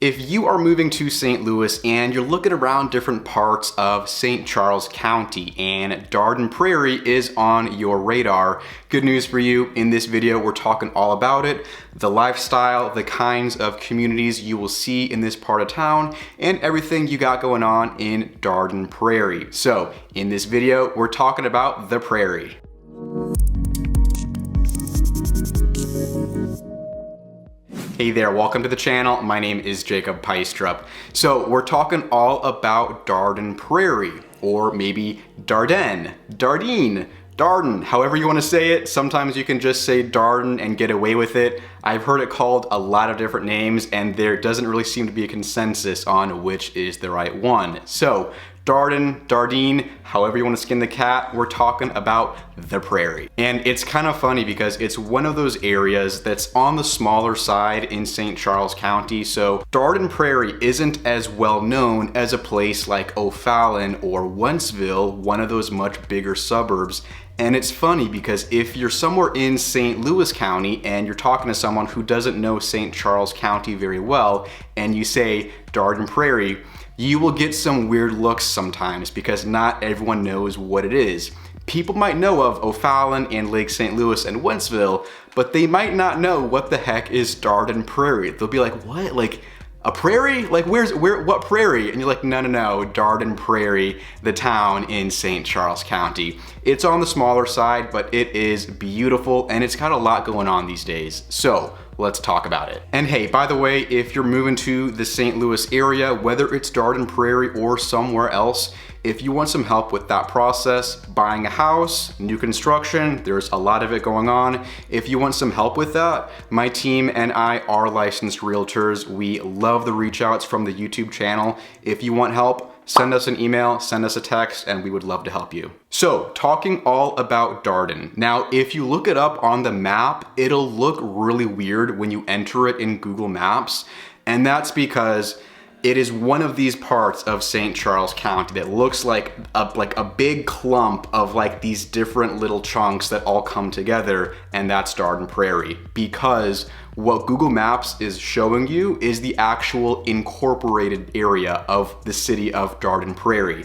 If you are moving to St. Louis and you're looking around different parts of St. Charles County and Dardenne Prairie is on your radar, good news for you. In this video, we're talking all about it, the lifestyle, the kinds of communities you will see in this part of town, and everything you got going on in Dardenne Prairie. So in this video, we're talking about the Prairie. Hey there, welcome to the channel. My name is Jacob Peistrup. So we're talking all about Dardenne Prairie, or maybe Dardenne, Dardenne, however you want to say it. Sometimes you can just say Dardenne and get away with it. I've heard it called a lot of different names and there doesn't really seem to be a consensus on which is the right one. So Dardenne, Dardenne, however you want to skin the cat, we're talking about the Prairie. And it's kind of funny because it's one of those areas that's on the smaller side in St. Charles County. So Dardenne Prairie isn't as well known as a place like O'Fallon or Wentzville, one of those much bigger suburbs. And it's funny because if you're somewhere in St. Louis County and you're talking to someone who doesn't know St. Charles County very well, and you say Dardenne Prairie, you will get some weird looks sometimes because not everyone knows what it is. People might know of O'Fallon and Lake St. Louis and Wentzville, but they might not know what the heck is Dardenne Prairie. They'll be like, what? Like a prairie? Like what prairie? And you're like, no, Dardenne Prairie, the town in St. Charles County. It's on the smaller side, but it is beautiful and it's got a lot going on these days. So let's talk about it. And hey, by the way, if you're moving to the St. Louis area, whether it's Dardenne Prairie or somewhere else, if you want some help with that process, buying a house, new construction, there's a lot of it going on. If you want some help with that, my team and I are licensed realtors. We love the reach outs from the YouTube channel. If you want help, send us an email, send us a text, and we would love to help you. So, talking all about Dardenne. Now, if you look it up on the map, it'll look really weird when you enter it in Google Maps, and that's because it is one of these parts of St. Charles County that looks like a big clump of like these different little chunks that all come together, and that's Dardenne Prairie. Because what Google Maps is showing you is the actual incorporated area of the city of Dardenne Prairie.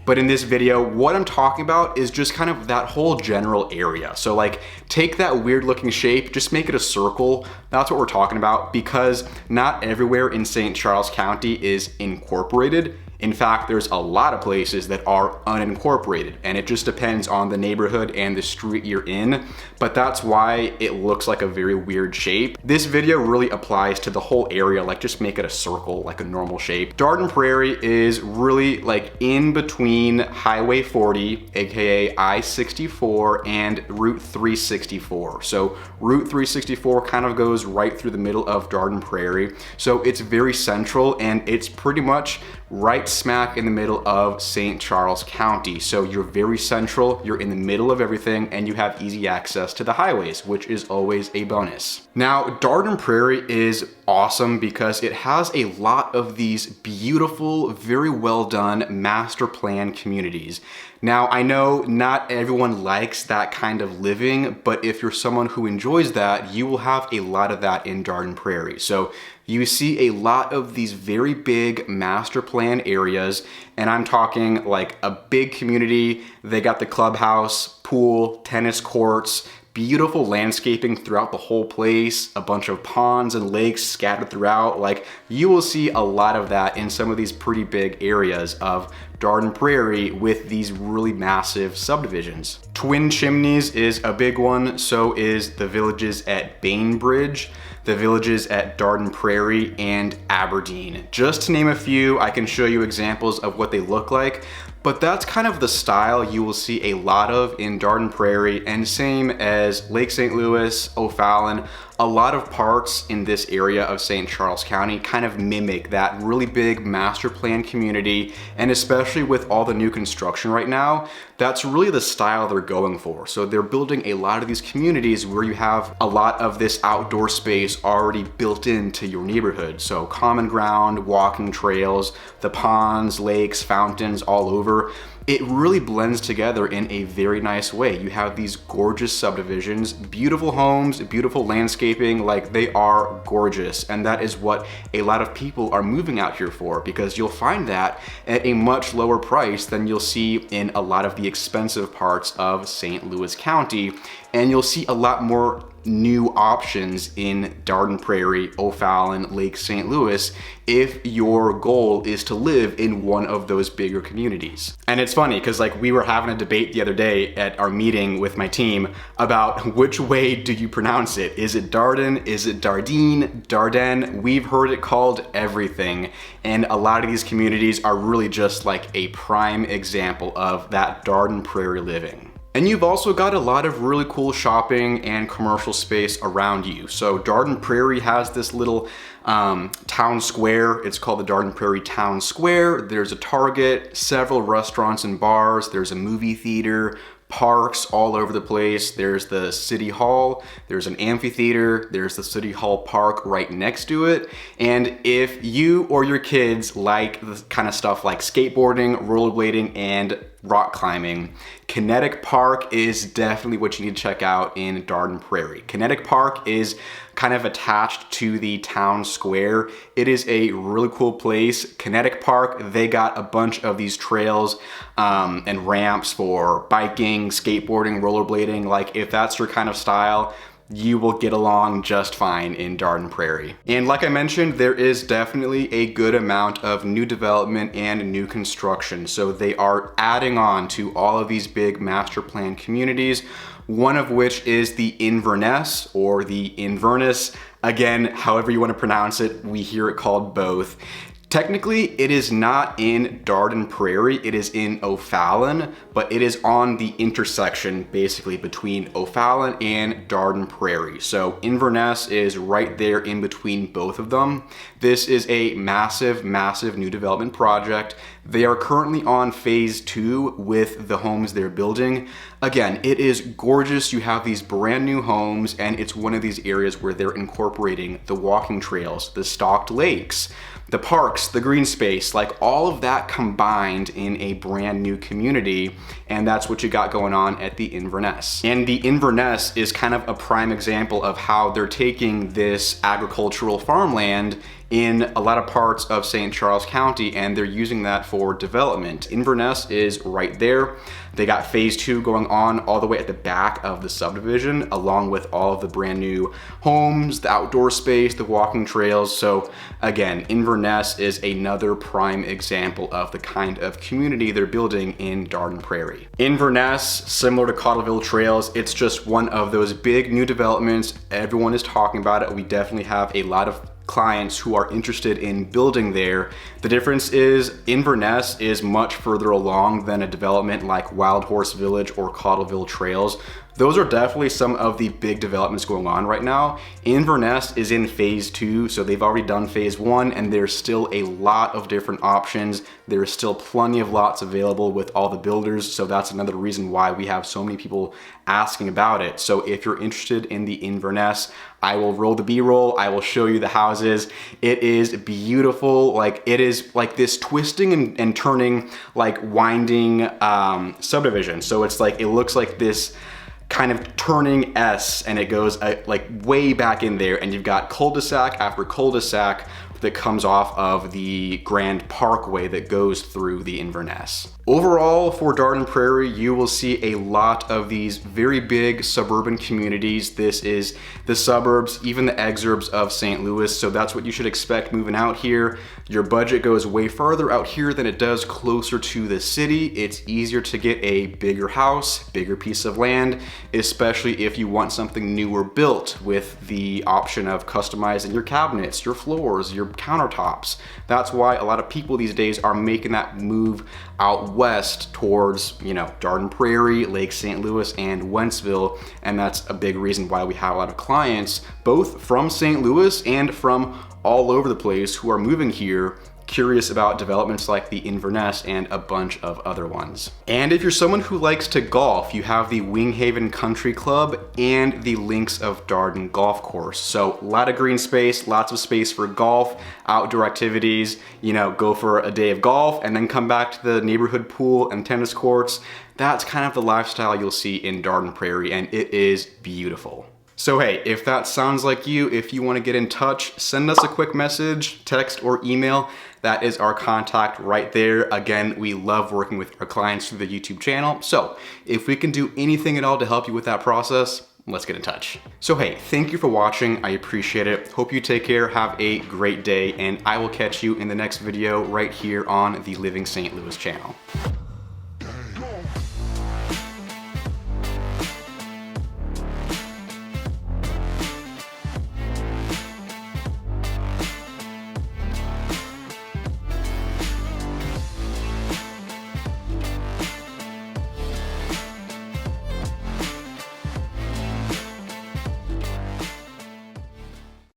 But in this video, what I'm talking about is just kind of that whole general area. So like, take that weird looking shape, just make it a circle. That's what we're talking about, because not everywhere in St. Charles County is incorporated. In fact, there's a lot of places that are unincorporated, and it just depends on the neighborhood and the street you're in, but that's why it looks like a very weird shape. This video really applies to the whole area, like just make it a circle, like a normal shape. Dardenne Prairie is really like in between Highway 40, aka I-64, and Route 364. So Route 364 kind of goes right through the middle of Dardenne Prairie. So it's very central, and it's pretty much right smack in the middle of St. Charles County. So you're very central, you're in the middle of everything, and you have easy access to the highways, which is always a bonus. Now, Dardenne Prairie is awesome because it has a lot of these beautiful, very well done master plan communities. Now, I know not everyone likes that kind of living, but if you're someone who enjoys that, you will have a lot of that in Dardenne Prairie. So you see a lot of these very big master plan areas, and I'm talking like a big community. They got the clubhouse, pool, tennis courts, beautiful landscaping throughout the whole place, a bunch of ponds and lakes scattered throughout. Like, you will see a lot of that in some of these pretty big areas of Dardenne Prairie with these really massive subdivisions. Twin Chimneys is a big one, so is the villages at Bainbridge, the villages at Dardenne Prairie, and Aberdeen. Just to name a few, I can show you examples of what they look like, but that's kind of the style you will see a lot of in Dardenne Prairie, and same as Lake St. Louis, O'Fallon. A lot of parts in this area of St. Charles County kind of mimic that really big master plan community, and especially with all the new construction right now, that's really the style they're going for. So they're building a lot of these communities where you have a lot of this outdoor space already built into your neighborhood. So common ground, walking trails, the ponds, lakes, fountains all over. it really blends together in a very nice way. You have these gorgeous subdivisions, beautiful homes, beautiful landscaping, like they are gorgeous. And that is what a lot of people are moving out here for, because you'll find that at a much lower price than you'll see in a lot of the expensive parts of St. Louis County. And you'll see a lot more new options in Dardenne Prairie, O'Fallon, Lake St. Louis if your goal is to live in one of those bigger communities. And it's funny because like we were having a debate the other day at our meeting with my team about which way do you pronounce it? Is it Dardenne? Is it Dardenne? Dardenne? We've heard it called everything. And a lot of these communities are really just like a prime example of that Dardenne Prairie living. And you've also got a lot of really cool shopping and commercial space around you. So Dardenne Prairie has this little town square. It's called the Dardenne Prairie Town Square. There's a Target, several restaurants and bars. There's a movie theater, parks all over the place. There's the City Hall, there's an amphitheater, there's the City Hall Park right next to it. And if you or your kids like the kind of stuff like skateboarding, rollerblading, and rock climbing, Kinetic Park is definitely what you need to check out in Dardenne Prairie. Kinetic Park is kind of attached to the town square. It is a really cool place. Kinetic Park, they got a bunch of these trails and ramps for biking, skateboarding, rollerblading. Like if that's your kind of style, you will get along just fine in Dardenne Prairie. And like I mentioned, there is definitely a good amount of new development and new construction. So they are adding on to all of these big master plan communities, one of which is the Inverness or the Inverness. Again, however you want to pronounce it, we hear it called both. Technically, it is not in Dardenne Prairie, it is in O'Fallon, but it is on the intersection basically between O'Fallon and Dardenne Prairie. So Inverness is right there in between both of them. This is a massive, massive new development project. They are currently on phase 2 with the homes they're building. Again, it is gorgeous. You have these brand new homes, and it's one of these areas where they're incorporating the walking trails, the stocked lakes, the parks, the green space, like all of that combined in a brand new community. And that's what you got going on at the Inverness. And the Inverness is kind of a prime example of how they're taking this agricultural farmland in a lot of parts of St. Charles County, and they're using that for development. Inverness is right there. They got phase 2 going on all the way at the back of the subdivision, along with all of the brand new homes, the outdoor space, the walking trails. So again, Inverness is another prime example of the kind of community they're building in Dardenne Prairie. Inverness, similar to Cottleville Trails, it's just one of those big new developments. Everyone is talking about it. We definitely have a lot of clients who are interested in building there. The difference is Inverness is much further along than a development like Wild Horse Village or Cottleville Trails. Those are definitely some of the big developments going on right now. Inverness is in phase 2, so they've already done phase 1, and there's still a lot of different options. There's still plenty of lots available with all the builders, so that's another reason why we have so many people asking about it. So if you're interested in the Inverness, I will roll the B-roll, I will show you the houses. It is beautiful. Like it is like this twisting and turning, like winding subdivision. So it's like, it looks like this kind of turning S, and it goes like way back in there, and you've got cul-de-sac after cul-de-sac that comes off of the Grand Parkway that goes through the Inverness. Overall, for Dardenne Prairie, you will see a lot of these very big suburban communities. This is the suburbs, even the exurbs of St. Louis, so that's what you should expect moving out here. Your budget goes way farther out here than it does closer to the city. It's easier to get a bigger house, bigger piece of land, especially if you want something newer built with the option of customizing your cabinets, your floors, your countertops. That's why a lot of people these days are making that move out west towards, you know, Dardenne Prairie, Lake St. Louis, and Wentzville. And that's a big reason why we have a lot of clients, both from St. Louis and from all over the place, who are moving here curious about developments like the Inverness and a bunch of other ones. And if you're someone who likes to golf, you have the Winghaven Country Club and the Links of Dardenne Golf Course. So a lot of green space, lots of space for golf, outdoor activities, you know, go for a day of golf and then come back to the neighborhood pool and tennis courts. That's kind of the lifestyle you'll see in Dardenne Prairie, and it is beautiful. So hey, if that sounds like you, if you want to get in touch, send us a quick message, text or email. That is our contact right there. Again, we love working with our clients through the YouTube channel. So if we can do anything at all to help you with that process, let's get in touch. So hey, thank you for watching. I appreciate it. Hope you take care, have a great day, and I will catch you in the next video right here on the Living St. Louis channel.